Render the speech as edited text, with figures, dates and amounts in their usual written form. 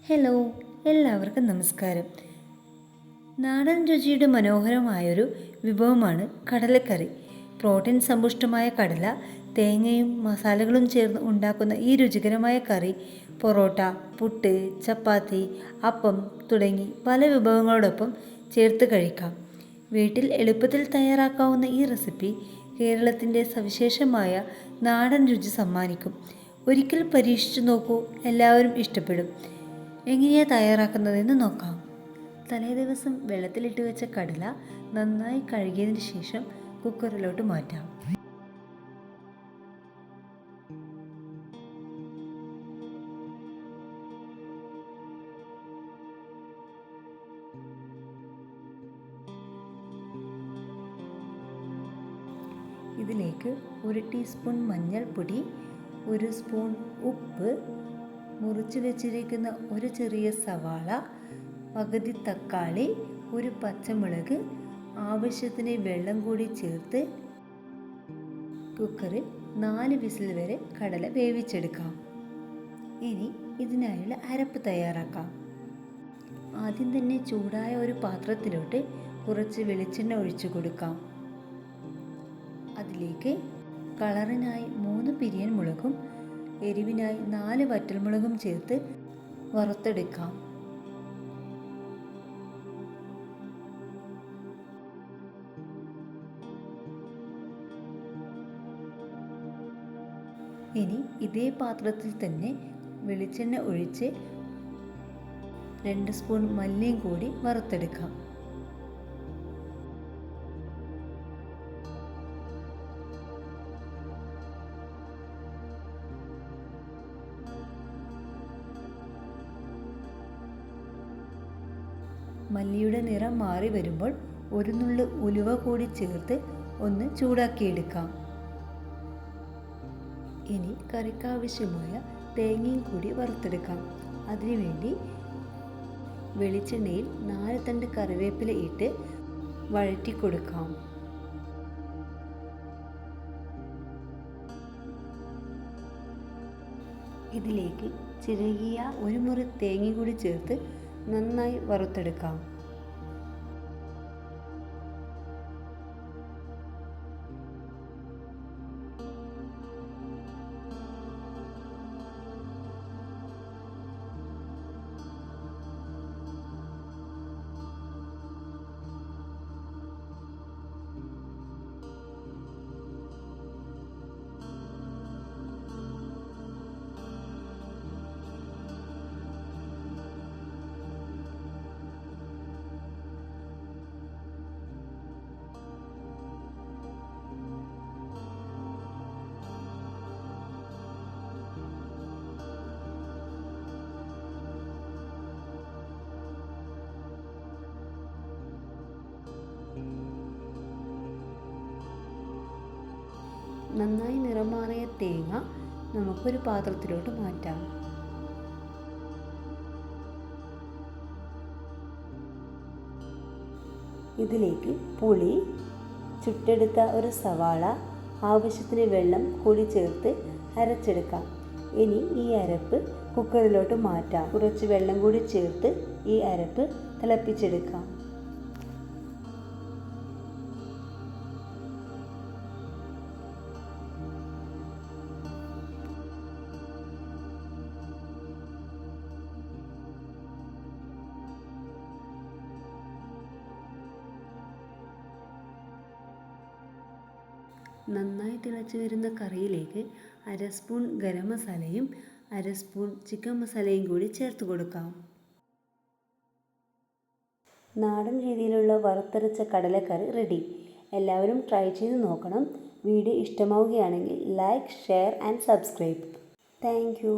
Hello, എല്ലാവർക്കും നമസ്കാരം. നാടൻ രുചിയുടെ മനോഹരമായൊരു വിഭവമാണ് കടലക്കറി. പ്രോട്ടീൻ സമ്പുഷ്ടമായ കടല, തേങ്ങയും മസാലകളും ചേർന്ന് ഉണ്ടാക്കുന്ന ഈ രുചികരമായ കറി പൊറോട്ട, പുട്ട്, ചപ്പാത്തി, അപ്പം തുടങ്ങി പല വിഭവങ്ങളോടൊപ്പം ചേർത്ത് കഴിക്കാം. വീട്ടിൽ എളുപ്പത്തിൽ തയ്യാറാക്കാവുന്ന ഈ റെസിപ്പി കേരളത്തിൻ്റെ സവിശേഷമായ നാടൻ രുചി സമ്മാനിക്കും. ഒരിക്കൽ പരീക്ഷിച്ചു നോക്കൂ, എല്ലാവരും ഇഷ്ടപ്പെടും. എങ്ങനെയാണ് തയ്യാറാക്കുന്നതെന്ന് നോക്കാം. തലേദിവസം വെള്ളത്തിലിട്ട് വെച്ച കടല നന്നായി കഴുകിയതിന് ശേഷം കുക്കറിലോട്ട് മാറ്റാം. ഇതിലേക്ക് 1 ടീസ്പൂൺ മഞ്ഞൾപ്പൊടി, 1 സ്പൂൺ ഉപ്പ്, മുറിച്ച് വെച്ചിരിക്കുന്ന ഒരു ചെറിയ സവാള, പകുതി തക്കാളി, ഒരു പച്ചമുളക്, ആവശ്യത്തിന് വെള്ളം കൂടി ചേർത്ത് കുക്കറിൽ 4 വിസിൽ വരെ കടല വേവിച്ചെടുക്കാം. ഇനി ഇതിനായുള്ള അരപ്പ് തയ്യാറാക്കാം. ആദ്യം തന്നെ ചൂടായ ഒരു പാത്രത്തിലോട്ട് കുറച്ച് വെളിച്ചെണ്ണ ഒഴിച്ചു കൊടുക്കാം. അതിലേക്ക് കളറിനായി 3 പിരിയൻ മുളകും എരിവിനായി 4 വറ്റൽമുളകും ചേർത്ത് വറുത്തെടുക്കാം. ഇനി ഇതേ പാത്രത്തിൽ തന്നെ വെളിച്ചെണ്ണ ഒഴിച്ച് 2 സ്പൂൺ മല്ലിയും കൂടി വറുത്തെടുക്കാം. മല്ലിയുടെ നിറം മാറി വരുമ്പോൾ ഒരു നുള്ളു ഉലുവ കൂടി ചേർത്ത് ഒന്ന് ചൂടാക്കിയെടുക്കാം. ഇനി കറിക്കാവശ്യമായ തേങ്ങയും കൂടി വറുത്തെടുക്കാം. അതിനുവേണ്ടി വെളിച്ചെണ്ണയിൽ 4 തണ്ട് കറിവേപ്പില ഇട്ട് വഴറ്റി കൊടുക്കാം. ഇതിലേക്ക് ചിരകിയ 1 മുറി തേങ്ങ കൂടി ചേർത്ത് നന്നായി വറുത്തെടുക്കാം. നന്നായി നിറം മാറിയ തേങ്ങ നമുക്കൊരു പാത്രത്തിലോട്ട് മാറ്റാം. ഇതിലേക്ക് പുളി, ചുട്ടെടുത്ത ഒരു സവാള, ആവശ്യത്തിന് വെള്ളം കൂടി ചേർത്ത് അരച്ചെടുക്കാം. ഇനി ഈ അരപ്പ് കുക്കറിലോട്ട് മാറ്റാം. കുറച്ച് വെള്ളം കൂടി ചേർത്ത് ഈ അരപ്പ് തിളപ്പിച്ചെടുക്കാം. നന്നായി തിളച്ച് വരുന്ന കറിയിലേക്ക് 1/2 സ്പൂൺ ഗരം മസാലയും 1/2 സ്പൂൺ ചിക്കൻ മസാലയും കൂടി ചേർത്ത് കൊടുക്കാം. നാടൻ രീതിയിലുള്ള വറുത്തരച്ച കടലക്കറി റെഡി. എല്ലാവരും ട്രൈ ചെയ്ത് നോക്കണം. വീഡിയോ ഇഷ്ടമാവുകയാണെങ്കിൽ like, share and subscribe. Thank you.